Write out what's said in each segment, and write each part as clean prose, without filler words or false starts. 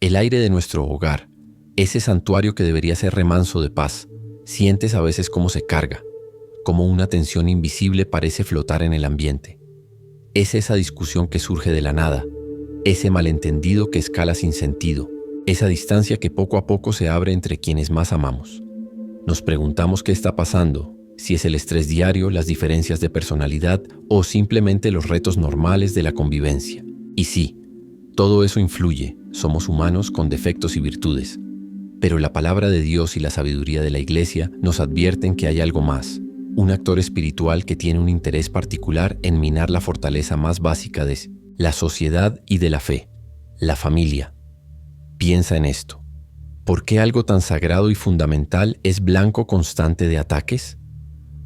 El aire de nuestro hogar, ese santuario que debería ser remanso de paz, sientes a veces cómo se carga, como una tensión invisible parece flotar en el ambiente. Es esa discusión que surge de la nada, ese malentendido que escala sin sentido, esa distancia que poco a poco se abre entre quienes más amamos. Nos preguntamos qué está pasando, si es el estrés diario, las diferencias de personalidad o simplemente los retos normales de la convivencia. Y sí, todo eso influye, somos humanos con defectos y virtudes. Pero la palabra de Dios y la sabiduría de la Iglesia nos advierten que hay algo más, un actor espiritual que tiene un interés particular en minar la fortaleza más básica de la sociedad y de la fe, la familia. Piensa en esto. ¿Por qué algo tan sagrado y fundamental es blanco constante de ataques?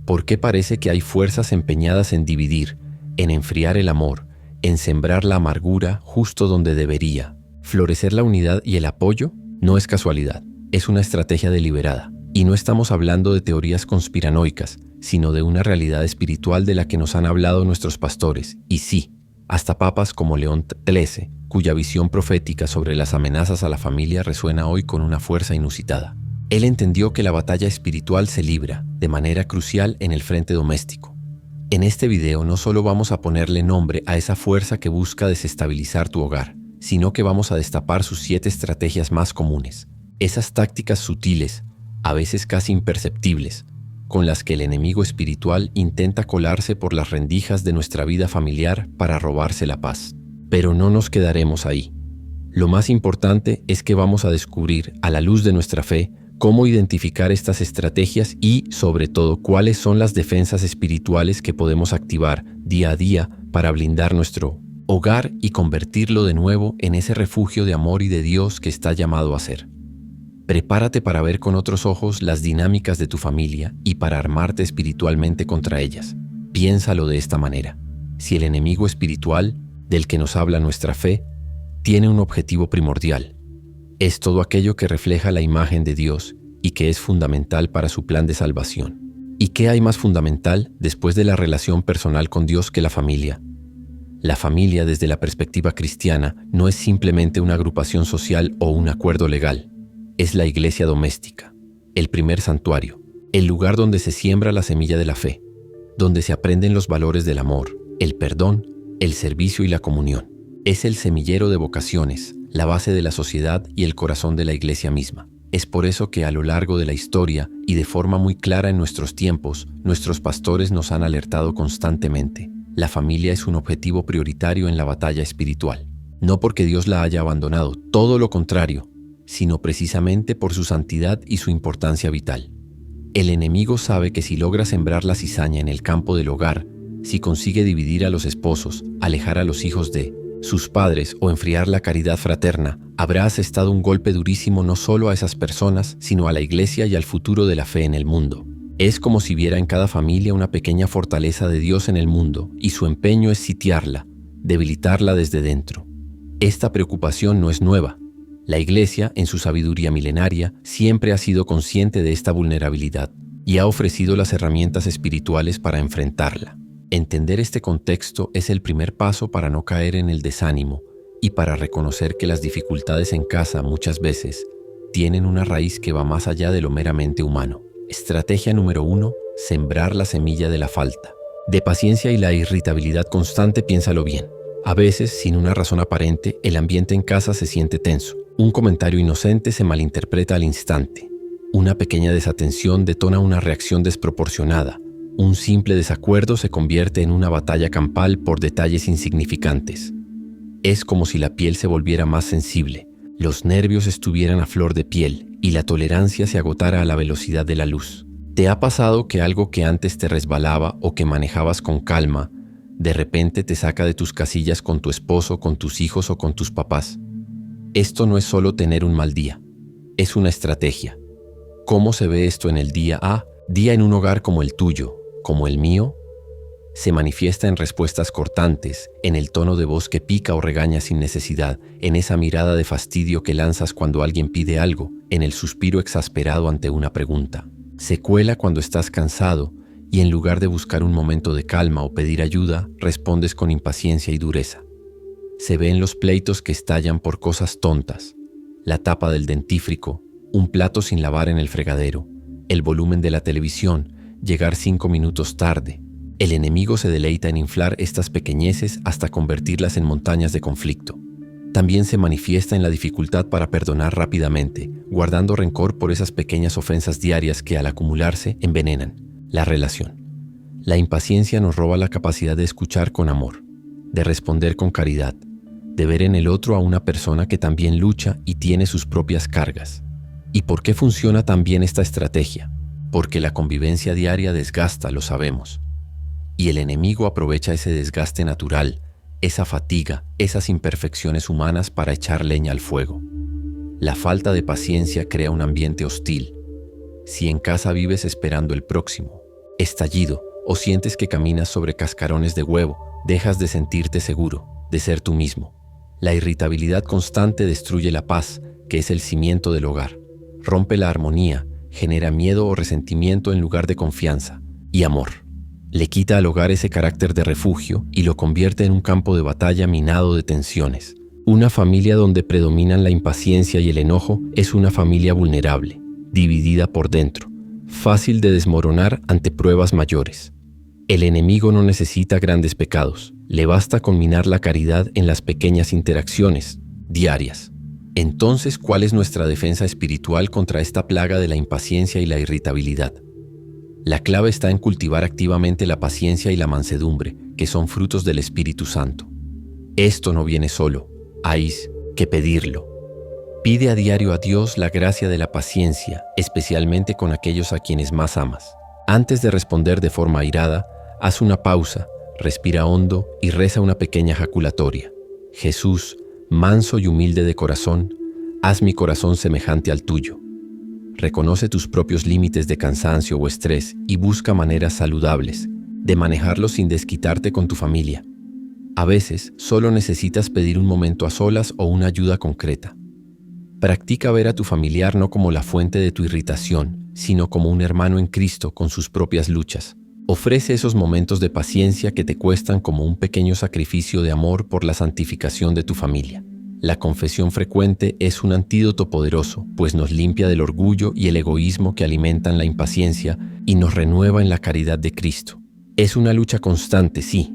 ¿Por qué parece que hay fuerzas empeñadas en dividir, en enfriar el amor, en sembrar la amargura justo donde debería florecer la unidad y el apoyo? No es casualidad, es una estrategia deliberada. Y no estamos hablando de teorías conspiranoicas, sino de una realidad espiritual de la que nos han hablado nuestros pastores. Y sí, hasta papas como León XIII, cuya visión profética sobre las amenazas a la familia resuena hoy con una fuerza inusitada. Él entendió que la batalla espiritual se libra, de manera crucial, en el frente doméstico. En este video no solo vamos a ponerle nombre a esa fuerza que busca desestabilizar tu hogar, sino que vamos a destapar sus 7 estrategias más comunes, esas tácticas sutiles, a veces casi imperceptibles, con las que el enemigo espiritual intenta colarse por las rendijas de nuestra vida familiar para robarse la paz. Pero no nos quedaremos ahí. Lo más importante es que vamos a descubrir, a la luz de nuestra fe, cómo identificar estas estrategias y, sobre todo, cuáles son las defensas espirituales que podemos activar día a día para blindar nuestro hogar y convertirlo de nuevo en ese refugio de amor y de Dios que está llamado a ser. Prepárate para ver con otros ojos las dinámicas de tu familia y para armarte espiritualmente contra ellas. Piénsalo de esta manera. Si el enemigo espiritual, del que nos habla nuestra fe, tiene un objetivo primordial, es todo aquello que refleja la imagen de Dios y que es fundamental para su plan de salvación. ¿Y qué hay más fundamental después de la relación personal con Dios que la familia? La familia, desde la perspectiva cristiana, no es simplemente una agrupación social o un acuerdo legal. Es la iglesia doméstica, el primer santuario, el lugar donde se siembra la semilla de la fe, donde se aprenden los valores del amor, el perdón, el servicio y la comunión. Es el semillero de vocaciones, la base de la sociedad y el corazón de la iglesia misma. Es por eso que a lo largo de la historia y de forma muy clara en nuestros tiempos, nuestros pastores nos han alertado constantemente. La familia es un objetivo prioritario en la batalla espiritual. No porque Dios la haya abandonado, todo lo contrario, sino precisamente por su santidad y su importancia vital. El enemigo sabe que si logra sembrar la cizaña en el campo del hogar, si consigue dividir a los esposos, alejar a los hijos de sus padres o enfriar la caridad fraterna, habrá asestado un golpe durísimo no solo a esas personas, sino a la iglesia y al futuro de la fe en el mundo. Es como si viera en cada familia una pequeña fortaleza de Dios en el mundo, y su empeño es sitiarla, debilitarla desde dentro. Esta preocupación no es nueva. La Iglesia, en su sabiduría milenaria, siempre ha sido consciente de esta vulnerabilidad y ha ofrecido las herramientas espirituales para enfrentarla. Entender este contexto es el primer paso para no caer en el desánimo y para reconocer que las dificultades en casa muchas veces tienen una raíz que va más allá de lo meramente humano. Estrategia número 1: sembrar la semilla de la falta. De paciencia y la irritabilidad constante, piénsalo bien. A veces, sin una razón aparente, el ambiente en casa se siente tenso. Un comentario inocente se malinterpreta al instante. Una pequeña desatención detona una reacción desproporcionada. Un simple desacuerdo se convierte en una batalla campal por detalles insignificantes. Es como si la piel se volviera más sensible, los nervios estuvieran a flor de piel y la tolerancia se agotara a la velocidad de la luz. ¿Te ha pasado que algo que antes te resbalaba o que manejabas con calma, de repente te saca de tus casillas con tu esposo, con tus hijos o con tus papás? Esto no es solo tener un mal día, es una estrategia. ¿Cómo se ve esto en el día a día en un hogar como el tuyo, como el mío? Se manifiesta en respuestas cortantes, en el tono de voz que pica o regaña sin necesidad, en esa mirada de fastidio que lanzas cuando alguien pide algo, en el suspiro exasperado ante una pregunta. Se cuela cuando estás cansado y en lugar de buscar un momento de calma o pedir ayuda, respondes con impaciencia y dureza. Se ve en los pleitos que estallan por cosas tontas, la tapa del dentífrico, un plato sin lavar en el fregadero, el volumen de la televisión, llegar 5 minutos tarde. El enemigo se deleita en inflar estas pequeñeces hasta convertirlas en montañas de conflicto. También se manifiesta en la dificultad para perdonar rápidamente, guardando rencor por esas pequeñas ofensas diarias que al acumularse envenenan la relación. La impaciencia nos roba la capacidad de escuchar con amor, de responder con caridad, de ver en el otro a una persona que también lucha y tiene sus propias cargas. ¿Y por qué funciona tan bien esta estrategia? Porque la convivencia diaria desgasta, lo sabemos. Y el enemigo aprovecha ese desgaste natural, esa fatiga, esas imperfecciones humanas para echar leña al fuego. La falta de paciencia crea un ambiente hostil. Si en casa vives esperando el próximo estallido o sientes que caminas sobre cascarones de huevo, dejas de sentirte seguro, de ser tú mismo. La irritabilidad constante destruye la paz, que es el cimiento del hogar. Rompe la armonía, genera miedo o resentimiento en lugar de confianza y amor. Le quita al hogar ese carácter de refugio y lo convierte en un campo de batalla minado de tensiones. Una familia donde predominan la impaciencia y el enojo es una familia vulnerable, dividida por dentro, fácil de desmoronar ante pruebas mayores. El enemigo no necesita grandes pecados, le basta con minar la caridad en las pequeñas interacciones diarias. Entonces, ¿cuál es nuestra defensa espiritual contra esta plaga de la impaciencia y la irritabilidad? La clave está en cultivar activamente la paciencia y la mansedumbre, que son frutos del Espíritu Santo. Esto no viene solo, hay que pedirlo. Pide a diario a Dios la gracia de la paciencia, especialmente con aquellos a quienes más amas. Antes de responder de forma airada, haz una pausa, respira hondo y reza una pequeña jaculatoria. Jesús, manso y humilde de corazón, haz mi corazón semejante al tuyo. Reconoce tus propios límites de cansancio o estrés y busca maneras saludables de manejarlos sin desquitarte con tu familia. A veces, solo necesitas pedir un momento a solas o una ayuda concreta. Practica ver a tu familiar no como la fuente de tu irritación, sino como un hermano en Cristo con sus propias luchas. Ofrece esos momentos de paciencia que te cuestan como un pequeño sacrificio de amor por la santificación de tu familia. La confesión frecuente es un antídoto poderoso, pues nos limpia del orgullo y el egoísmo que alimentan la impaciencia y nos renueva en la caridad de Cristo. Es una lucha constante, sí,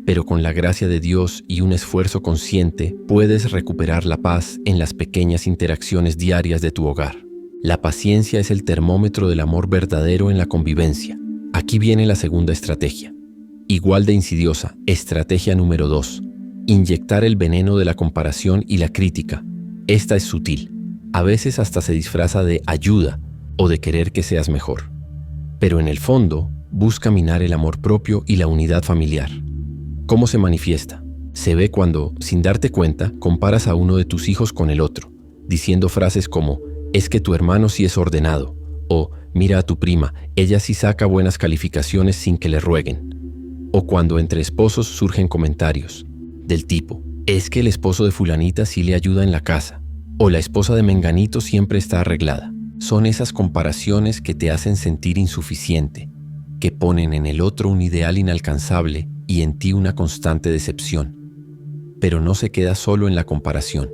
pero con la gracia de Dios y un esfuerzo consciente puedes recuperar la paz en las pequeñas interacciones diarias de tu hogar. La paciencia es el termómetro del amor verdadero en la convivencia. Aquí viene la segunda estrategia. Igual de insidiosa, estrategia número 2. Inyectar el veneno de la comparación y la crítica. Esta es sutil. A veces hasta se disfraza de ayuda o de querer que seas mejor. Pero en el fondo, busca minar el amor propio y la unidad familiar. ¿Cómo se manifiesta? Se ve cuando, sin darte cuenta, comparas a uno de tus hijos con el otro, diciendo frases como, es que tu hermano sí es ordenado, o mira a tu prima, ella sí saca buenas calificaciones sin que le rueguen. O cuando entre esposos surgen comentarios del tipo, es que el esposo de fulanita sí le ayuda en la casa, o la esposa de menganito siempre está arreglada. Son esas comparaciones que te hacen sentir insuficiente, que ponen en el otro un ideal inalcanzable y en ti una constante decepción. Pero no se queda solo en la comparación.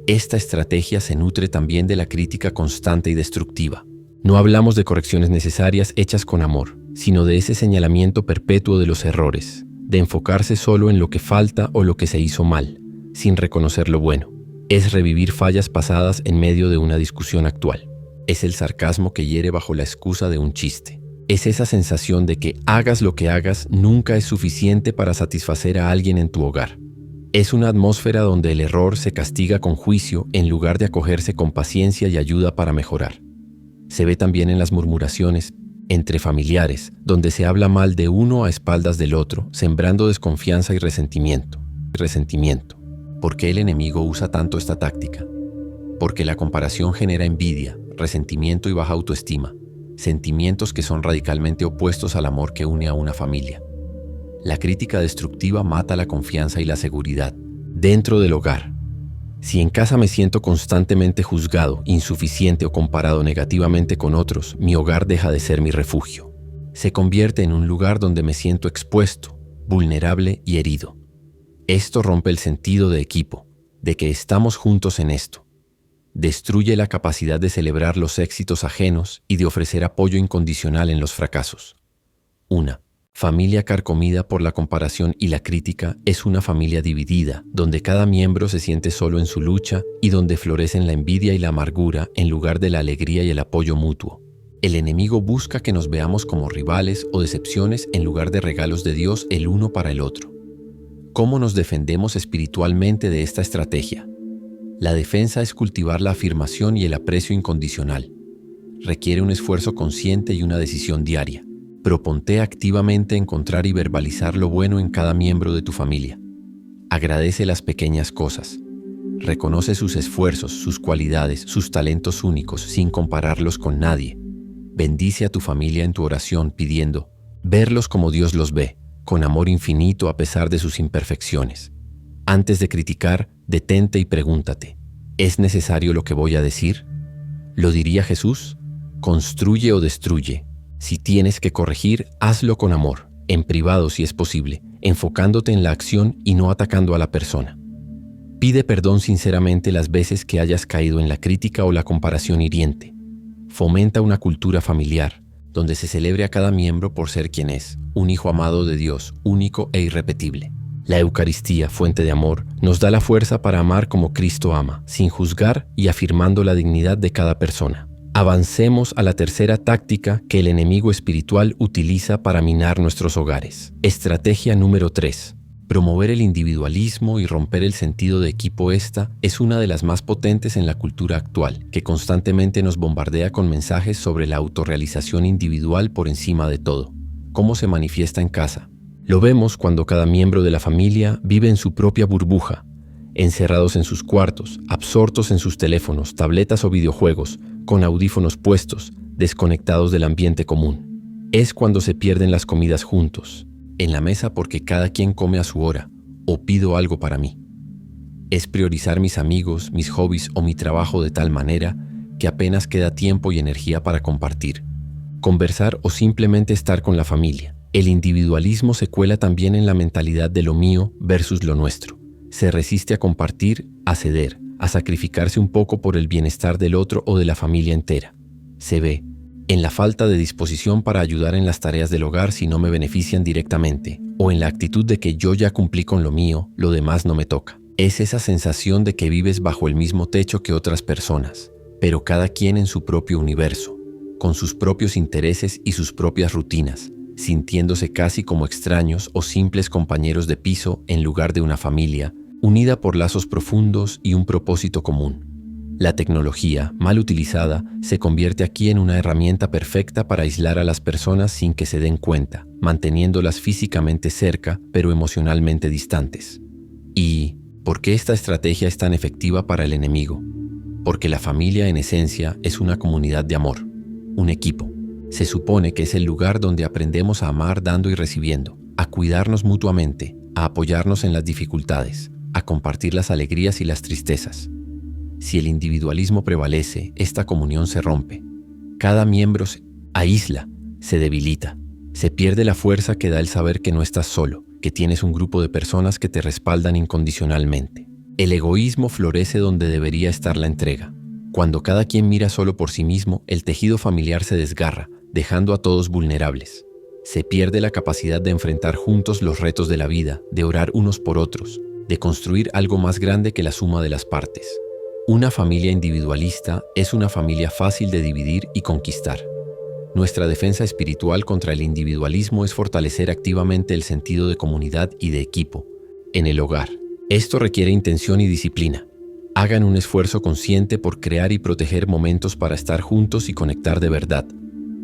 Esta estrategia se nutre también de la crítica constante y destructiva. No hablamos de correcciones necesarias hechas con amor, sino de ese señalamiento perpetuo de los errores, de enfocarse solo en lo que falta o lo que se hizo mal, sin reconocer lo bueno. Es revivir fallas pasadas en medio de una discusión actual. Es el sarcasmo que hiere bajo la excusa de un chiste. Es esa sensación de que hagas lo que hagas nunca es suficiente para satisfacer a alguien en tu hogar. Es una atmósfera donde el error se castiga con juicio en lugar de acogerse con paciencia y ayuda para mejorar. Se ve también en las murmuraciones entre familiares, donde se habla mal de uno a espaldas del otro, sembrando desconfianza y resentimiento. ¿Por qué el enemigo usa tanto esta táctica? Porque la comparación genera envidia, resentimiento y baja autoestima, sentimientos que son radicalmente opuestos al amor que une a una familia. La crítica destructiva mata la confianza y la seguridad dentro del hogar. Si en casa me siento constantemente juzgado, insuficiente o comparado negativamente con otros, mi hogar deja de ser mi refugio. Se convierte en un lugar donde me siento expuesto, vulnerable y herido. Esto rompe el sentido de equipo, de que estamos juntos en esto. destruye la capacidad de celebrar los éxitos ajenos y de ofrecer apoyo incondicional en los fracasos. Una familia carcomida por la comparación y la crítica es una familia dividida, donde cada miembro se siente solo en su lucha y donde florecen la envidia y la amargura en lugar de la alegría y el apoyo mutuo. El enemigo busca que nos veamos como rivales o decepciones en lugar de regalos de Dios el uno para el otro. ¿Cómo nos defendemos espiritualmente de esta estrategia? La defensa es cultivar la afirmación y el aprecio incondicional. Requiere un esfuerzo consciente y una decisión diaria. Proponte activamente encontrar y verbalizar lo bueno en cada miembro de tu familia. Agradece las pequeñas cosas. Reconoce sus esfuerzos, sus cualidades, sus talentos únicos, sin compararlos con nadie. Bendice a tu familia en tu oración pidiendo verlos como Dios los ve, con amor infinito a pesar de sus imperfecciones. Antes de criticar, detente y pregúntate, ¿es necesario lo que voy a decir? ¿Lo diría Jesús? Construye o destruye. Si tienes que corregir, hazlo con amor, en privado si es posible, enfocándote en la acción y no atacando a la persona. Pide perdón sinceramente las veces que hayas caído en la crítica o la comparación hiriente. Fomenta una cultura familiar, donde se celebre a cada miembro por ser quien es, un hijo amado de Dios, único e irrepetible. La Eucaristía, fuente de amor, nos da la fuerza para amar como Cristo ama, sin juzgar y afirmando la dignidad de cada persona. Avancemos a la tercera táctica que el enemigo espiritual utiliza para minar nuestros hogares. Estrategia número 3. Promover el individualismo y romper el sentido de equipo. Esta es una de las más potentes en la cultura actual, que constantemente nos bombardea con mensajes sobre la autorrealización individual por encima de todo. ¿Cómo se manifiesta en casa? Lo vemos cuando cada miembro de la familia vive en su propia burbuja, encerrados en sus cuartos, absortos en sus teléfonos, tabletas o videojuegos, con audífonos puestos, desconectados del ambiente común. Es cuando se pierden las comidas juntos, en la mesa porque cada quien come a su hora, o pido algo para mí. Es priorizar mis amigos, mis hobbies o mi trabajo de tal manera que apenas queda tiempo y energía para compartir, conversar o simplemente estar con la familia. El individualismo se cuela también en la mentalidad de lo mío versus lo nuestro. Se resiste a compartir, a ceder, a sacrificarse un poco por el bienestar del otro o de la familia entera. Se ve en la falta de disposición para ayudar en las tareas del hogar si no me benefician directamente, o en la actitud de que yo ya cumplí con lo mío, lo demás no me toca. Es esa sensación de que vives bajo el mismo techo que otras personas, pero cada quien en su propio universo, con sus propios intereses y sus propias rutinas, sintiéndose casi como extraños o simples compañeros de piso en lugar de una familia, unida por lazos profundos y un propósito común. La tecnología, mal utilizada, se convierte aquí en una herramienta perfecta para aislar a las personas sin que se den cuenta, manteniéndolas físicamente cerca, pero emocionalmente distantes. ¿Y por qué esta estrategia es tan efectiva para el enemigo? Porque la familia, en esencia, es una comunidad de amor, un equipo. Se supone que es el lugar donde aprendemos a amar dando y recibiendo, a cuidarnos mutuamente, a apoyarnos en las dificultades, a compartir las alegrías y las tristezas. Si el individualismo prevalece, esta comunión se rompe. Cada miembro se aísla, se debilita. Se pierde la fuerza que da el saber que no estás solo, que tienes un grupo de personas que te respaldan incondicionalmente. El egoísmo florece donde debería estar la entrega. Cuando cada quien mira solo por sí mismo, el tejido familiar se desgarra, dejando a todos vulnerables. Se pierde la capacidad de enfrentar juntos los retos de la vida, de orar unos por otros, de construir algo más grande que la suma de las partes. Una familia individualista es una familia fácil de dividir y conquistar. Nuestra defensa espiritual contra el individualismo es fortalecer activamente el sentido de comunidad y de equipo en el hogar. Esto requiere intención y disciplina. Hagan un esfuerzo consciente por crear y proteger momentos para estar juntos y conectar de verdad.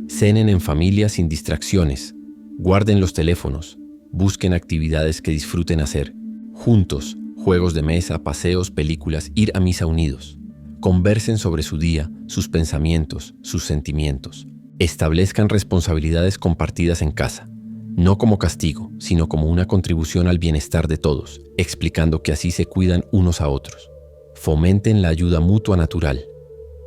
Cenen en familia sin distracciones. Guarden los teléfonos. Busquen actividades que disfruten hacer. Juntos, juegos de mesa, paseos, películas, ir a misa unidos. Conversen sobre su día, sus pensamientos, sus sentimientos. Establezcan responsabilidades compartidas en casa, no como castigo, sino como una contribución al bienestar de todos, explicando que así se cuidan unos a otros. Fomenten la ayuda mutua natural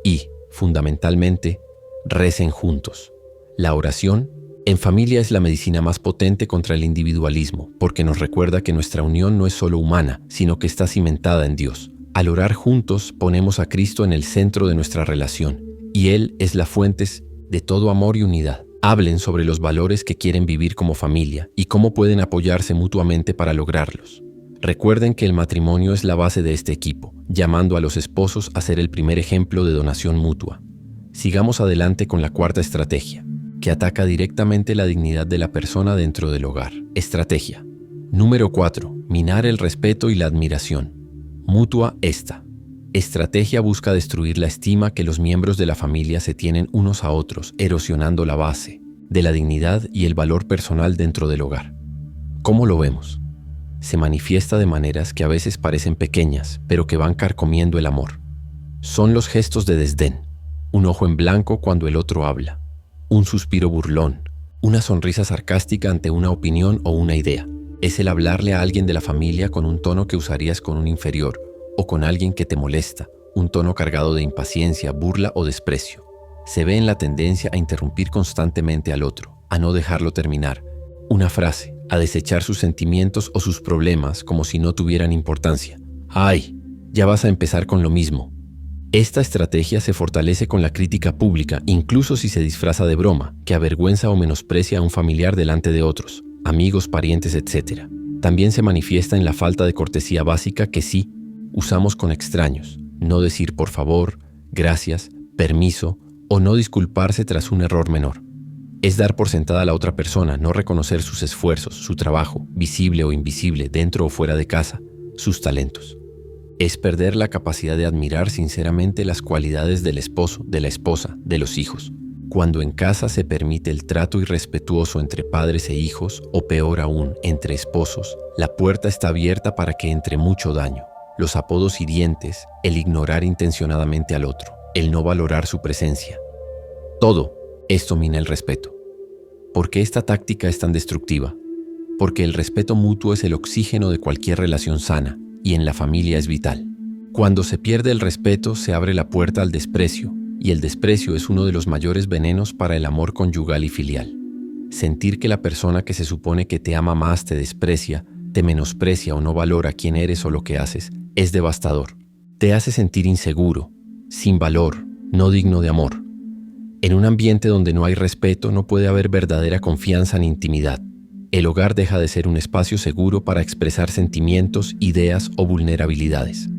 y, fundamentalmente, recen juntos. La oración en familia es la medicina más potente contra el individualismo, porque nos recuerda que nuestra unión no es solo humana, sino que está cimentada en Dios. Al orar juntos, ponemos a Cristo en el centro de nuestra relación, y Él es la fuente de todo amor y unidad. Hablen sobre los valores que quieren vivir como familia y cómo pueden apoyarse mutuamente para lograrlos. Recuerden que el matrimonio es la base de este equipo, llamando a los esposos a ser el primer ejemplo de donación mutua. Sigamos adelante con la cuarta estrategia, que ataca directamente la dignidad de la persona dentro del hogar. Estrategia número 4. Minar el respeto y la admiración mutua. Esta estrategia busca destruir la estima que los miembros de la familia se tienen unos a otros, erosionando la base de la dignidad y el valor personal dentro del hogar. ¿Cómo lo vemos? Se manifiesta de maneras que a veces parecen pequeñas, pero que van carcomiendo el amor. Son los gestos de desdén, un ojo en blanco cuando el otro habla, un suspiro burlón, una sonrisa sarcástica ante una opinión o una idea. Es el hablarle a alguien de la familia con un tono que usarías con un inferior o con alguien que te molesta, un tono cargado de impaciencia, burla o desprecio. Se ve en la tendencia a interrumpir constantemente al otro, a no dejarlo terminar una frase, a desechar sus sentimientos o sus problemas como si no tuvieran importancia. ¡Ay! Ya vas a empezar con lo mismo. Esta estrategia se fortalece con la crítica pública, incluso si se disfraza de broma, que avergüenza o menosprecia a un familiar delante de otros, amigos, parientes, etc. También se manifiesta en la falta de cortesía básica que sí usamos con extraños. No decir por favor, gracias, permiso o no disculparse tras un error menor. Es dar por sentada a la otra persona, no reconocer sus esfuerzos, su trabajo, visible o invisible, dentro o fuera de casa, sus talentos. Es perder la capacidad de admirar sinceramente las cualidades del esposo, de la esposa, de los hijos. Cuando en casa se permite el trato irrespetuoso entre padres e hijos, o peor aún, entre esposos, la puerta está abierta para que entre mucho daño. Los apodos hirientes, el ignorar intencionadamente al otro, el no valorar su presencia. Todo esto mina el respeto. ¿Por qué esta táctica es tan destructiva? Porque el respeto mutuo es el oxígeno de cualquier relación sana, y en la familia es vital. Cuando se pierde el respeto, se abre la puerta al desprecio, y el desprecio es uno de los mayores venenos para el amor conyugal y filial. Sentir que la persona que se supone que te ama más te desprecia, te menosprecia o no valora quién eres o lo que haces, es devastador. Te hace sentir inseguro, sin valor, no digno de amor. En un ambiente donde no hay respeto, no puede haber verdadera confianza ni intimidad. El hogar deja de ser un espacio seguro para expresar sentimientos, ideas o vulnerabilidades.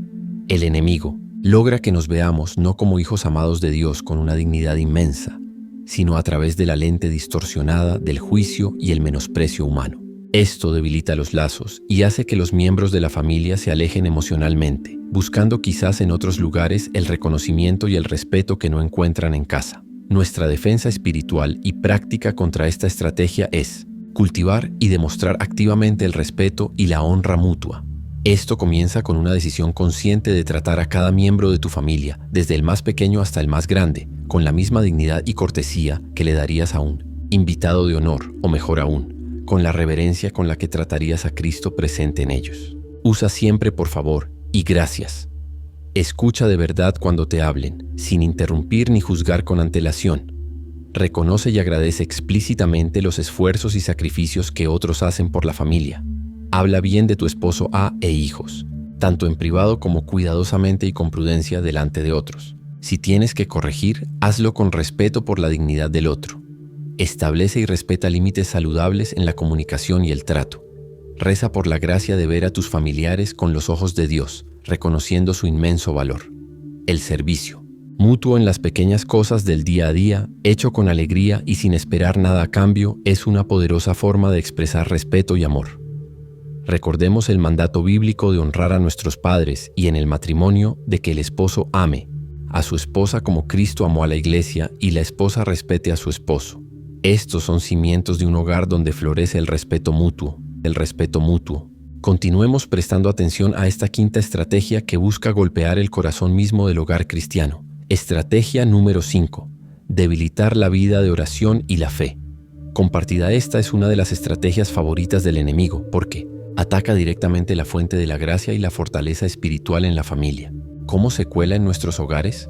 El enemigo logra que nos veamos no como hijos amados de Dios con una dignidad inmensa, sino a través de la lente distorsionada del juicio y el menosprecio humano. Esto debilita los lazos y hace que los miembros de la familia se alejen emocionalmente, buscando quizás en otros lugares el reconocimiento y el respeto que no encuentran en casa. Nuestra defensa espiritual y práctica contra esta estrategia es cultivar y demostrar activamente el respeto y la honra mutua. Esto comienza con una decisión consciente de tratar a cada miembro de tu familia, desde el más pequeño hasta el más grande, con la misma dignidad y cortesía que le darías a un invitado de honor, o mejor aún, con la reverencia con la que tratarías a Cristo presente en ellos. Usa siempre por favor y gracias. Escucha de verdad cuando te hablen, sin interrumpir ni juzgar con antelación. Reconoce y agradece explícitamente los esfuerzos y sacrificios que otros hacen por la familia. Habla bien de tu esposo e hijos, tanto en privado como cuidadosamente y con prudencia delante de otros. Si tienes que corregir, hazlo con respeto por la dignidad del otro. Establece y respeta límites saludables en la comunicación y el trato. Reza por la gracia de ver a tus familiares con los ojos de Dios, reconociendo su inmenso valor. El servicio mutuo en las pequeñas cosas del día a día, hecho con alegría y sin esperar nada a cambio, es una poderosa forma de expresar respeto y amor. Recordemos el mandato bíblico de honrar a nuestros padres y en el matrimonio de que el esposo ame a su esposa como Cristo amó a la iglesia y la esposa respete a su esposo. Estos son cimientos de un hogar donde florece el respeto mutuo. Continuemos prestando atención a esta quinta estrategia que busca golpear el corazón mismo del hogar cristiano. Estrategia número 5. Debilitar la vida de oración y la fe. Compartida, esta es una de las estrategias favoritas del enemigo porque ataca directamente la fuente de la gracia y la fortaleza espiritual en la familia. ¿Cómo se cuela en nuestros hogares?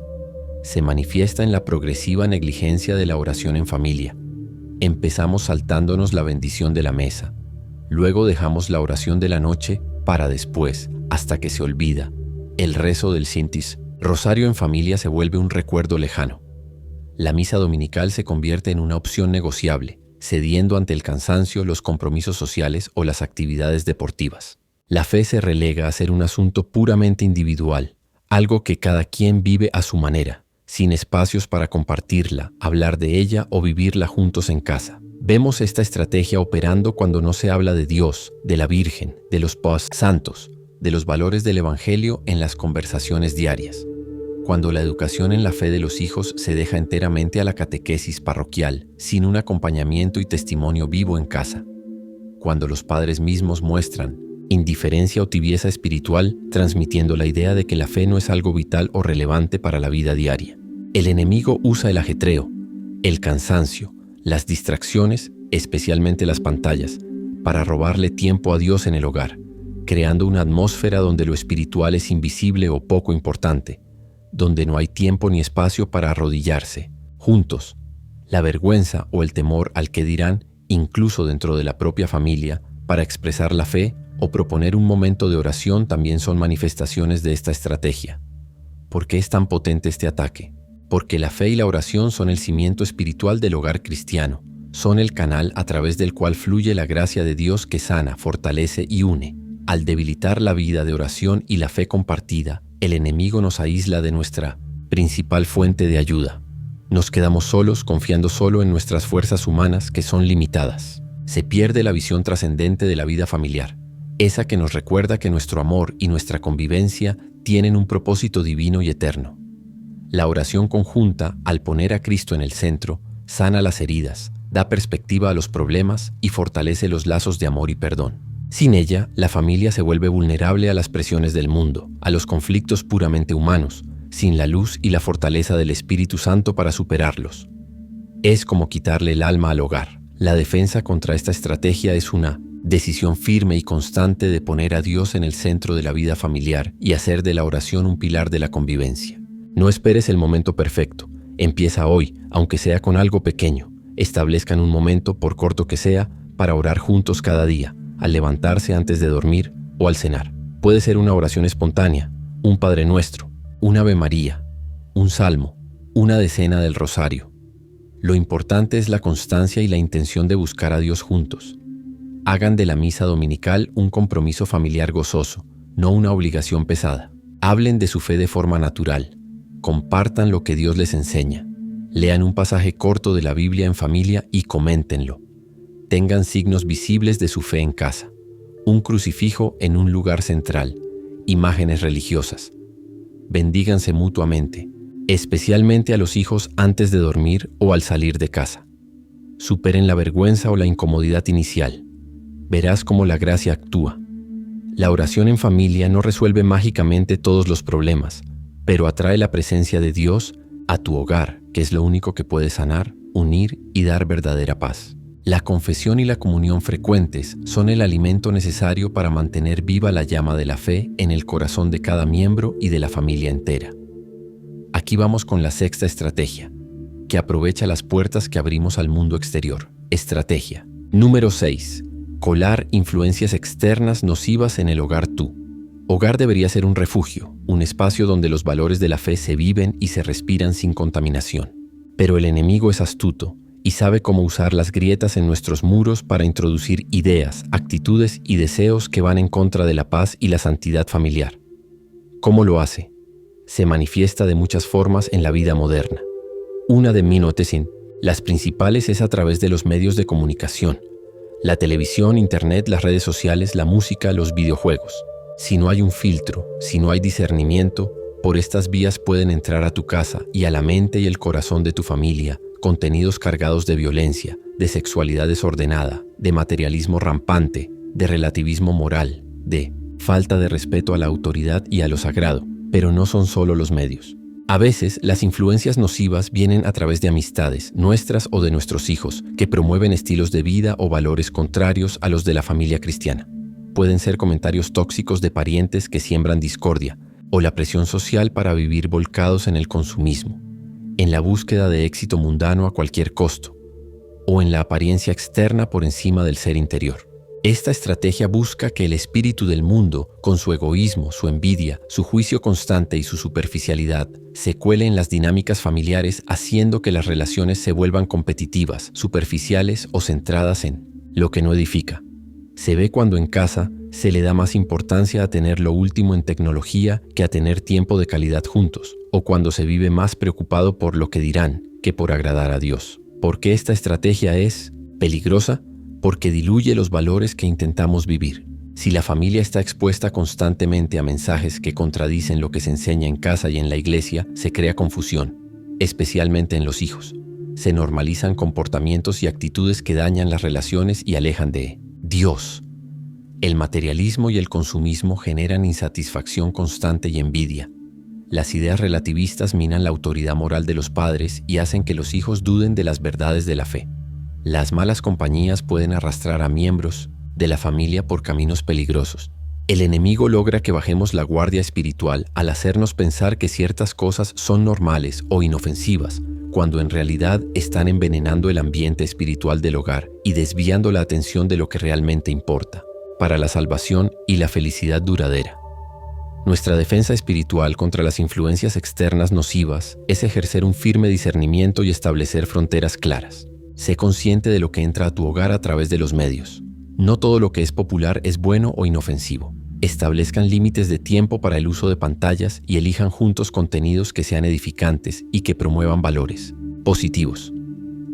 Se manifiesta en la progresiva negligencia de la oración en familia. Empezamos saltándonos la bendición de la mesa. Luego dejamos la oración de la noche para después, hasta que se olvida. El rezo del Sintis, rosario en familia, se vuelve un recuerdo lejano. La misa dominical se convierte en una opción negociable, cediendo ante el cansancio, los compromisos sociales o las actividades deportivas. La fe se relega a ser un asunto puramente individual, algo que cada quien vive a su manera, sin espacios para compartirla, hablar de ella o vivirla juntos en casa. Vemos esta estrategia operando cuando no se habla de Dios, de la Virgen, de los santos, de los valores del Evangelio en las conversaciones diarias. Cuando la educación en la fe de los hijos se deja enteramente a la catequesis parroquial, sin un acompañamiento y testimonio vivo en casa. Cuando los padres mismos muestran indiferencia o tibieza espiritual, transmitiendo la idea de que la fe no es algo vital o relevante para la vida diaria. El enemigo usa el ajetreo, el cansancio, las distracciones, especialmente las pantallas, para robarle tiempo a Dios en el hogar, creando una atmósfera donde lo espiritual es invisible o poco importante, donde no hay tiempo ni espacio para arrodillarse, juntos. La vergüenza o el temor al que dirán, incluso dentro de la propia familia, para expresar la fe o proponer un momento de oración también son manifestaciones de esta estrategia. ¿Por qué es tan potente este ataque? Porque la fe y la oración son el cimiento espiritual del hogar cristiano, son el canal a través del cual fluye la gracia de Dios que sana, fortalece y une. Al debilitar la vida de oración y la fe compartida, el enemigo nos aísla de nuestra principal fuente de ayuda. Nos quedamos solos, confiando solo en nuestras fuerzas humanas que son limitadas. Se pierde la visión trascendente de la vida familiar, esa que nos recuerda que nuestro amor y nuestra convivencia tienen un propósito divino y eterno. La oración conjunta, al poner a Cristo en el centro, sana las heridas, da perspectiva a los problemas y fortalece los lazos de amor y perdón. Sin ella, la familia se vuelve vulnerable a las presiones del mundo, a los conflictos puramente humanos, sin la luz y la fortaleza del Espíritu Santo para superarlos. Es como quitarle el alma al hogar. La defensa contra esta estrategia es una decisión firme y constante de poner a Dios en el centro de la vida familiar y hacer de la oración un pilar de la convivencia. No esperes el momento perfecto. Empieza hoy, aunque sea con algo pequeño. Establezcan un momento, por corto que sea, para orar juntos cada día, al levantarse antes de dormir o al cenar. Puede ser una oración espontánea, un Padre Nuestro, un Ave María, un Salmo, una decena del Rosario. Lo importante es la constancia y la intención de buscar a Dios juntos. Hagan de la misa dominical un compromiso familiar gozoso, no una obligación pesada. Hablen de su fe de forma natural. Compartan lo que Dios les enseña. Lean un pasaje corto de la Biblia en familia y coméntenlo. Tengan signos visibles de su fe en casa. Un crucifijo en un lugar central. Imágenes religiosas. Bendíganse mutuamente, especialmente a los hijos antes de dormir o al salir de casa. Superen la vergüenza o la incomodidad inicial. Verás cómo la gracia actúa. La oración en familia no resuelve mágicamente todos los problemas, pero atrae la presencia de Dios a tu hogar, que es lo único que puede sanar, unir y dar verdadera paz. La confesión y la comunión frecuentes son el alimento necesario para mantener viva la llama de la fe en el corazón de cada miembro y de la familia entera. Aquí vamos con la sexta estrategia, que aprovecha las puertas que abrimos al mundo exterior. Estrategia número 6. Colar influencias externas nocivas en el hogar tú. Hogar debería ser un refugio, un espacio donde los valores de la fe se viven y se respiran sin contaminación. Pero el enemigo es astuto y sabe cómo usar las grietas en nuestros muros para introducir ideas, actitudes y deseos que van en contra de la paz y la santidad familiar. ¿Cómo lo hace? Se manifiesta de muchas formas en la vida moderna. Una de Minotesin, las principales es a través de los medios de comunicación, la televisión, internet, las redes sociales, la música, los videojuegos. Si no hay un filtro, si no hay discernimiento, por estas vías pueden entrar a tu casa y a la mente y el corazón de tu familia contenidos cargados de violencia, de sexualidad desordenada, de materialismo rampante, de relativismo moral, de falta de respeto a la autoridad y a lo sagrado, pero no son solo los medios. A veces, las influencias nocivas vienen a través de amistades, nuestras o de nuestros hijos, que promueven estilos de vida o valores contrarios a los de la familia cristiana. Pueden ser comentarios tóxicos de parientes que siembran discordia, o la presión social para vivir volcados en el consumismo, en la búsqueda de éxito mundano a cualquier costo, o en la apariencia externa por encima del ser interior. Esta estrategia busca que el espíritu del mundo, con su egoísmo, su envidia, su juicio constante y su superficialidad, se cuele en las dinámicas familiares, haciendo que las relaciones se vuelvan competitivas, superficiales o centradas en lo que no edifica. Se ve cuando en casa se le da más importancia a tener lo último en tecnología que a tener tiempo de calidad juntos, o cuando se vive más preocupado por lo que dirán que por agradar a Dios. ¿Por qué esta estrategia es peligrosa? Porque diluye los valores que intentamos vivir. Si la familia está expuesta constantemente a mensajes que contradicen lo que se enseña en casa y en la iglesia, se crea confusión, especialmente en los hijos. Se normalizan comportamientos y actitudes que dañan las relaciones y alejan de Dios. El materialismo y el consumismo generan insatisfacción constante y envidia. Las ideas relativistas minan la autoridad moral de los padres y hacen que los hijos duden de las verdades de la fe. Las malas compañías pueden arrastrar a miembros de la familia por caminos peligrosos. El enemigo logra que bajemos la guardia espiritual al hacernos pensar que ciertas cosas son normales o inofensivas, cuando en realidad están envenenando el ambiente espiritual del hogar y desviando la atención de lo que realmente importa, para la salvación y la felicidad duradera. Nuestra defensa espiritual contra las influencias externas nocivas es ejercer un firme discernimiento y establecer fronteras claras. Sé consciente de lo que entra a tu hogar a través de los medios. No todo lo que es popular es bueno o inofensivo. Establezcan límites de tiempo para el uso de pantallas y elijan juntos contenidos que sean edificantes y que promuevan valores positivos.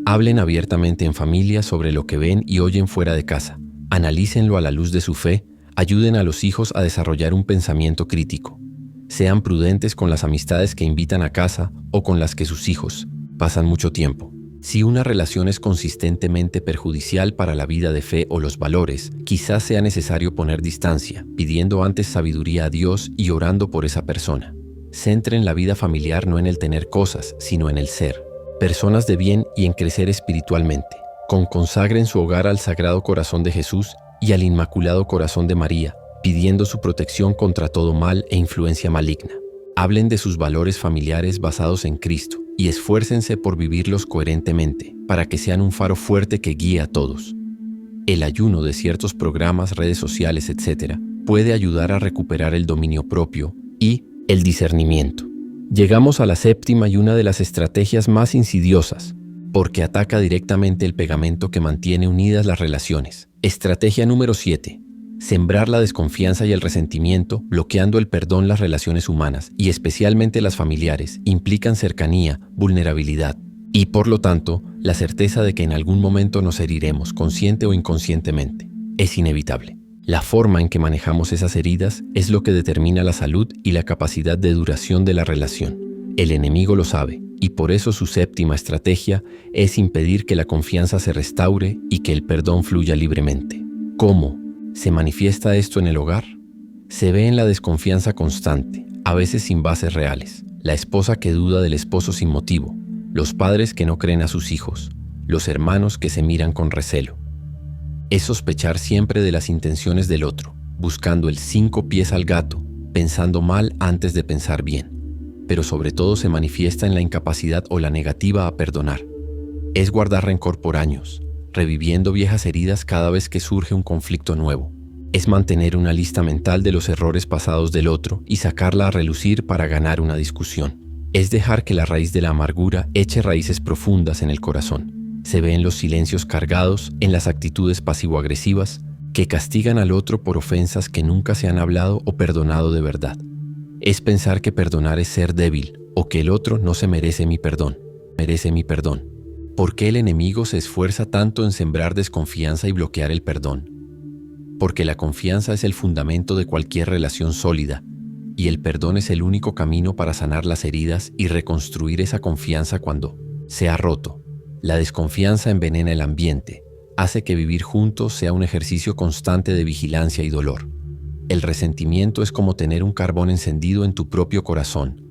Hablen abiertamente en familia sobre lo que ven y oyen fuera de casa. Analícenlo a la luz de su fe. Ayuden a los hijos a desarrollar un pensamiento crítico. Sean prudentes con las amistades que invitan a casa o con las que sus hijos pasan mucho tiempo. Si una relación es consistentemente perjudicial para la vida de fe o los valores, quizás sea necesario poner distancia, pidiendo antes sabiduría a Dios y orando por esa persona. Centren la vida familiar no en el tener cosas, sino en el ser. Personas de bien y en crecer espiritualmente. Consagren su hogar al Sagrado Corazón de Jesús y al Inmaculado Corazón de María, pidiendo su protección contra todo mal e influencia maligna. Hablen de sus valores familiares basados en Cristo y esfuércense por vivirlos coherentemente, para que sean un faro fuerte que guíe a todos. El ayuno de ciertos programas, redes sociales, etc., puede ayudar a recuperar el dominio propio y el discernimiento. Llegamos a la séptima y una de las estrategias más insidiosas, porque ataca directamente el pegamento que mantiene unidas las relaciones. Estrategia número 7. Sembrar la desconfianza y el resentimiento, bloqueando el perdón. Las relaciones humanas, y especialmente las familiares, implican cercanía, vulnerabilidad y, por lo tanto, la certeza de que en algún momento nos heriremos, consciente o inconscientemente. Es inevitable. La forma en que manejamos esas heridas es lo que determina la salud y la capacidad de duración de la relación. El enemigo lo sabe, y por eso su séptima estrategia es impedir que la confianza se restaure y que el perdón fluya libremente. ¿Cómo se manifiesta esto en el hogar? Se ve en la desconfianza constante, a veces sin bases reales, la esposa que duda del esposo sin motivo, los padres que no creen a sus hijos, los hermanos que se miran con recelo. Es sospechar siempre de las intenciones del otro, buscando el 5 pies al gato, pensando mal antes de pensar bien. Pero sobre todo se manifiesta en la incapacidad o la negativa a perdonar. Es guardar rencor por años, reviviendo viejas heridas cada vez que surge un conflicto nuevo. Es mantener una lista mental de los errores pasados del otro y sacarla a relucir para ganar una discusión. Es dejar que la raíz de la amargura eche raíces profundas en el corazón. Se ve en los silencios cargados, en las actitudes pasivo-agresivas que castigan al otro por ofensas que nunca se han hablado o perdonado de verdad. Es pensar que perdonar es ser débil o que el otro no se merece mi perdón. ¿Por qué el enemigo se esfuerza tanto en sembrar desconfianza y bloquear el perdón? Porque la confianza es el fundamento de cualquier relación sólida, y el perdón es el único camino para sanar las heridas y reconstruir esa confianza cuando se ha roto. La desconfianza envenena el ambiente, hace que vivir juntos sea un ejercicio constante de vigilancia y dolor. El resentimiento es como tener un carbón encendido en tu propio corazón.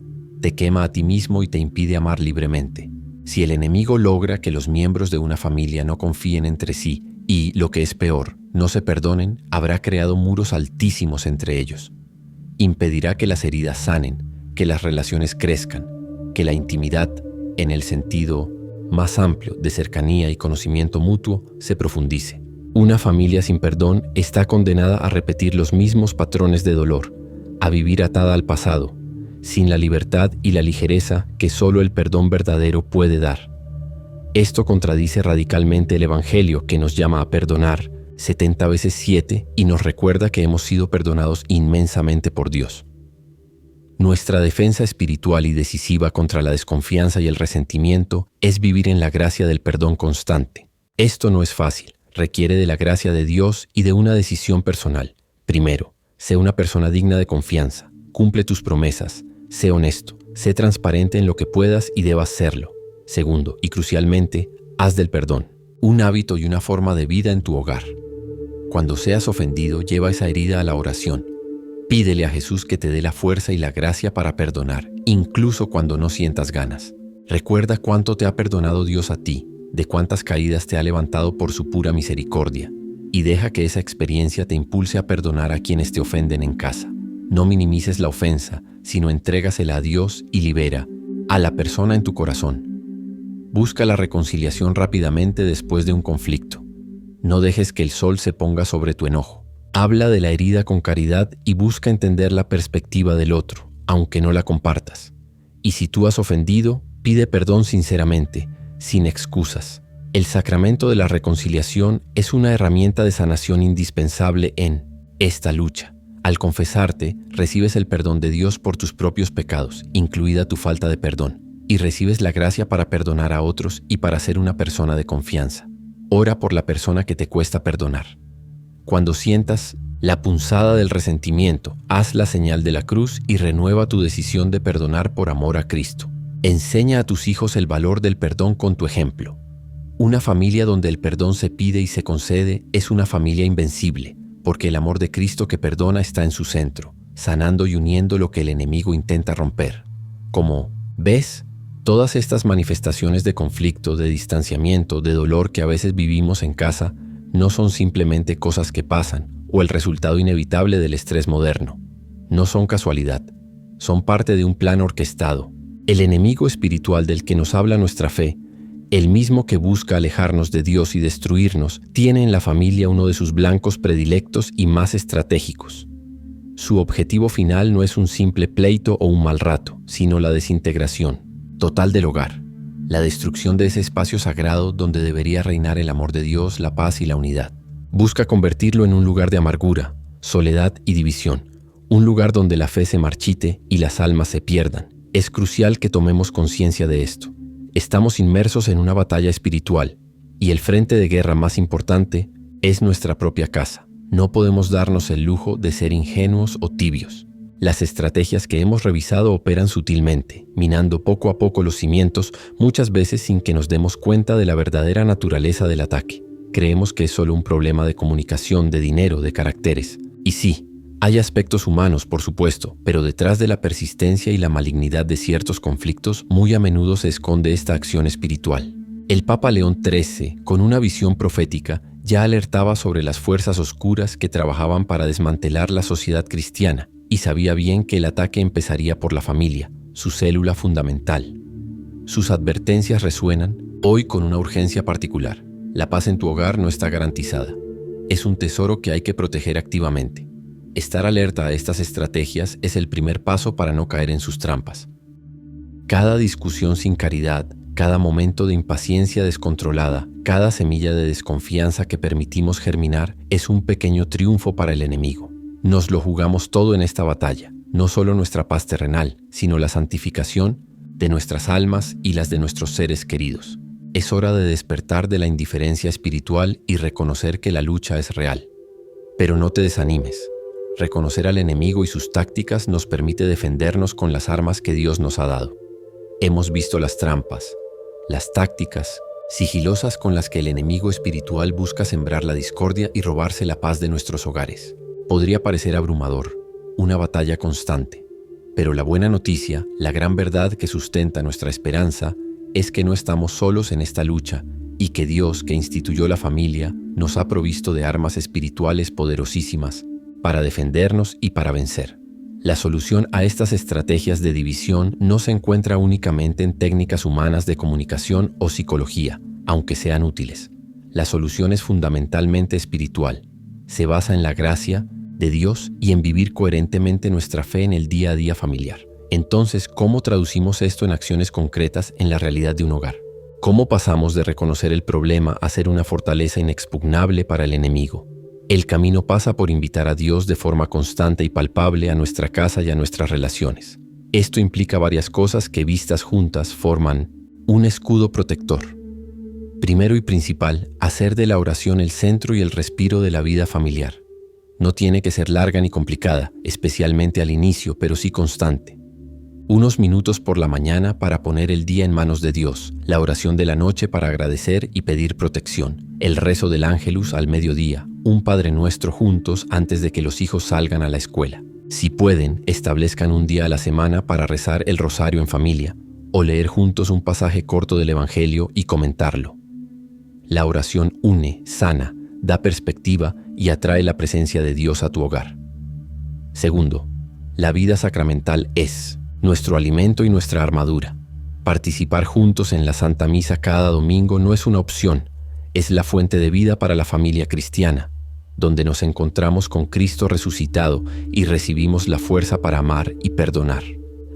Te quema a ti mismo y te impide amar libremente. Si el enemigo logra que los miembros de una familia no confíen entre sí y, lo que es peor, no se perdonen, habrá creado muros altísimos entre ellos. Impedirá que las heridas sanen, que las relaciones crezcan, que la intimidad, en el sentido más amplio de cercanía y conocimiento mutuo, se profundice. Una familia sin perdón está condenada a repetir los mismos patrones de dolor, a vivir atada al pasado, sin la libertad y la ligereza que solo el perdón verdadero puede dar. Esto contradice radicalmente el Evangelio, que nos llama a perdonar 70 veces 7 y nos recuerda que hemos sido perdonados inmensamente por Dios. Nuestra defensa espiritual y decisiva contra la desconfianza y el resentimiento es vivir en la gracia del perdón constante. Esto no es fácil, requiere de la gracia de Dios y de una decisión personal. Primero, sé una persona digna de confianza, cumple tus promesas, sé honesto, sé transparente en lo que puedas y debas serlo. Segundo, y crucialmente, haz del perdón un hábito y una forma de vida en tu hogar. Cuando seas ofendido, lleva esa herida a la oración. Pídele a Jesús que te dé la fuerza y la gracia para perdonar, incluso cuando no sientas ganas. Recuerda cuánto te ha perdonado Dios a ti, de cuántas caídas te ha levantado por su pura misericordia, y deja que esa experiencia te impulse a perdonar a quienes te ofenden en casa. No minimices la ofensa, sino entrégasela a Dios y libera a la persona en tu corazón. Busca la reconciliación rápidamente después de un conflicto. No dejes que el sol se ponga sobre tu enojo. Habla de la herida con caridad y busca entender la perspectiva del otro, aunque no la compartas. Y si tú has ofendido, pide perdón sinceramente, sin excusas. El sacramento de la reconciliación es una herramienta de sanación indispensable en esta lucha. Al confesarte, recibes el perdón de Dios por tus propios pecados, incluida tu falta de perdón, y recibes la gracia para perdonar a otros y para ser una persona de confianza. Ora por la persona que te cuesta perdonar. Cuando sientas la punzada del resentimiento, haz la señal de la cruz y renueva tu decisión de perdonar por amor a Cristo. Enseña a tus hijos el valor del perdón con tu ejemplo. Una familia donde el perdón se pide y se concede es una familia invencible, porque el amor de Cristo que perdona está en su centro, sanando y uniendo lo que el enemigo intenta romper. Como ves, todas estas manifestaciones de conflicto, de distanciamiento, de dolor que a veces vivimos en casa, no son simplemente cosas que pasan o el resultado inevitable del estrés moderno. No son casualidad, son parte de un plan orquestado. El enemigo espiritual del que nos habla nuestra fe, el mismo que busca alejarnos de Dios y destruirnos, tiene en la familia uno de sus blancos predilectos y más estratégicos. Su objetivo final no es un simple pleito o un mal rato, sino la desintegración total del hogar, la destrucción de ese espacio sagrado donde debería reinar el amor de Dios, la paz y la unidad. Busca convertirlo en un lugar de amargura, soledad y división, un lugar donde la fe se marchite y las almas se pierdan. Es crucial que tomemos conciencia de esto. Estamos inmersos en una batalla espiritual y el frente de guerra más importante es nuestra propia casa. No podemos darnos el lujo de ser ingenuos o tibios. Las estrategias que hemos revisado operan sutilmente, minando poco a poco los cimientos, muchas veces sin que nos demos cuenta de la verdadera naturaleza del ataque. Creemos que es solo un problema de comunicación, de dinero, de caracteres. Y sí, hay aspectos humanos, por supuesto, pero detrás de la persistencia y la malignidad de ciertos conflictos, muy a menudo se esconde esta acción espiritual. El Papa León XIII, con una visión profética, ya alertaba sobre las fuerzas oscuras que trabajaban para desmantelar la sociedad cristiana, y sabía bien que el ataque empezaría por la familia, su célula fundamental. Sus advertencias resuenan hoy con una urgencia particular. La paz en tu hogar no está garantizada. Es un tesoro que hay que proteger activamente. Estar alerta a estas estrategias es el primer paso para no caer en sus trampas. Cada discusión sin caridad, cada momento de impaciencia descontrolada, cada semilla de desconfianza que permitimos germinar es un pequeño triunfo para el enemigo. Nos lo jugamos todo en esta batalla, no solo nuestra paz terrenal, sino la santificación de nuestras almas y las de nuestros seres queridos. Es hora de despertar de la indiferencia espiritual y reconocer que la lucha es real. Pero no te desanimes. Reconocer al enemigo y sus tácticas nos permite defendernos con las armas que Dios nos ha dado. Hemos visto las trampas, las tácticas sigilosas con las que el enemigo espiritual busca sembrar la discordia y robarse la paz de nuestros hogares. Podría parecer abrumador, una batalla constante, pero la buena noticia, la gran verdad que sustenta nuestra esperanza, es que no estamos solos en esta lucha y que Dios, que instituyó la familia, nos ha provisto de armas espirituales poderosísimas para defendernos y para vencer. La solución a estas estrategias de división no se encuentra únicamente en técnicas humanas de comunicación o psicología, aunque sean útiles. La solución es fundamentalmente espiritual. Se basa en la gracia de Dios y en vivir coherentemente nuestra fe en el día a día familiar. Entonces, ¿cómo traducimos esto en acciones concretas en la realidad de un hogar? ¿Cómo pasamos de reconocer el problema a ser una fortaleza inexpugnable para el enemigo? El camino pasa por invitar a Dios de forma constante y palpable a nuestra casa y a nuestras relaciones. Esto implica varias cosas que vistas juntas forman un escudo protector. Primero y principal, hacer de la oración el centro y el respiro de la vida familiar. No tiene que ser larga ni complicada, especialmente al inicio, pero sí constante. Unos minutos por la mañana para poner el día en manos de Dios, la oración de la noche para agradecer y pedir protección, el rezo del Ángelus al mediodía, un Padre Nuestro juntos antes de que los hijos salgan a la escuela. Si pueden, establezcan un día a la semana para rezar el rosario en familia o leer juntos un pasaje corto del Evangelio y comentarlo. La oración une, sana, da perspectiva y atrae la presencia de Dios a tu hogar. Segundo, la vida sacramental es nuestro alimento y nuestra armadura. Participar juntos en la Santa Misa cada domingo no es una opción, es la fuente de vida para la familia cristiana, donde nos encontramos con Cristo resucitado y recibimos la fuerza para amar y perdonar.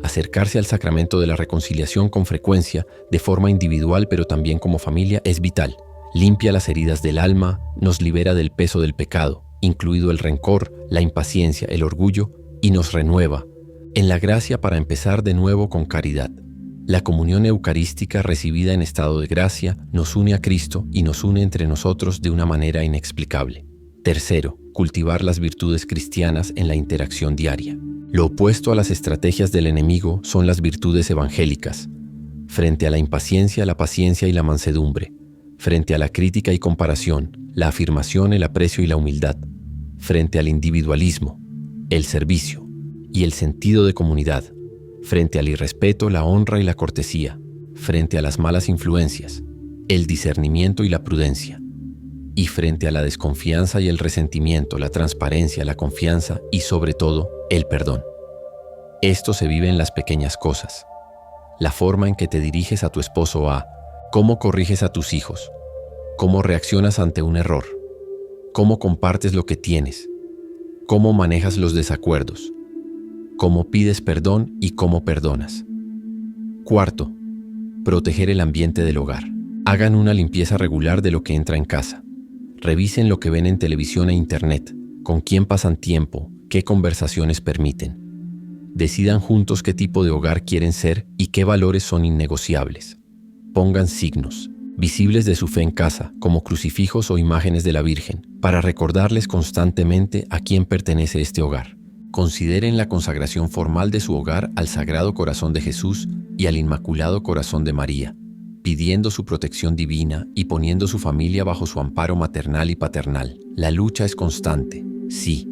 Acercarse al sacramento de la reconciliación con frecuencia, de forma individual pero también como familia, es vital. Limpia las heridas del alma, nos libera del peso del pecado, incluido el rencor, la impaciencia, el orgullo, y nos renueva en la gracia para empezar de nuevo con caridad. La comunión eucarística recibida en estado de gracia nos une a Cristo y nos une entre nosotros de una manera inexplicable. Tercero, cultivar las virtudes cristianas en la interacción diaria. Lo opuesto a las estrategias del enemigo son las virtudes evangélicas. Frente a la impaciencia, la paciencia y la mansedumbre. Frente a la crítica y comparación, la afirmación, el aprecio y la humildad. Frente al individualismo, el servicio y el sentido de comunidad. Frente al irrespeto, la honra y la cortesía. Frente a las malas influencias, el discernimiento y la prudencia. Y frente a la desconfianza y el resentimiento, la transparencia, la confianza y sobre todo, el perdón. Esto se vive en las pequeñas cosas. La forma en que te diriges a tu esposo, cómo corriges a tus hijos, cómo reaccionas ante un error, cómo compartes lo que tienes, cómo manejas los desacuerdos, cómo pides perdón y cómo perdonas. Cuarto, proteger el ambiente del hogar. Hagan una limpieza regular de lo que entra en casa. Revisen lo que ven en televisión e internet, con quién pasan tiempo, qué conversaciones permiten. Decidan juntos qué tipo de hogar quieren ser y qué valores son innegociables. Pongan signos visibles de su fe en casa, como crucifijos o imágenes de la Virgen, para recordarles constantemente a quién pertenece este hogar. Consideren la consagración formal de su hogar al Sagrado Corazón de Jesús y al Inmaculado Corazón de María, pidiendo su protección divina y poniendo su familia bajo su amparo maternal y paternal. La lucha es constante, sí,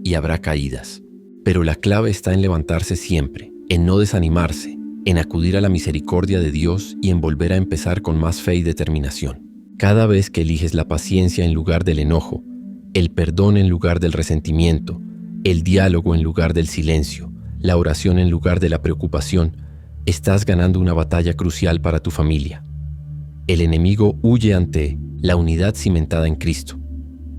y habrá caídas. Pero la clave está en levantarse siempre, en no desanimarse, en acudir a la misericordia de Dios y en volver a empezar con más fe y determinación. Cada vez que eliges la paciencia en lugar del enojo, el perdón en lugar del resentimiento, el diálogo en lugar del silencio, la oración en lugar de la preocupación, estás ganando una batalla crucial para tu familia. El enemigo huye ante la unidad cimentada en Cristo.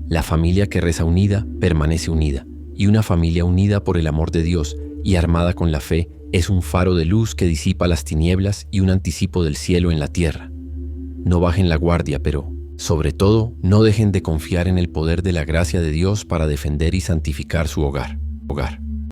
La familia que reza unida permanece unida, y una familia unida por el amor de Dios y armada con la fe es un faro de luz que disipa las tinieblas y un anticipo del cielo en la tierra. No bajen la guardia, pero, sobre todo, no dejen de confiar en el poder de la gracia de Dios para defender y santificar su hogar.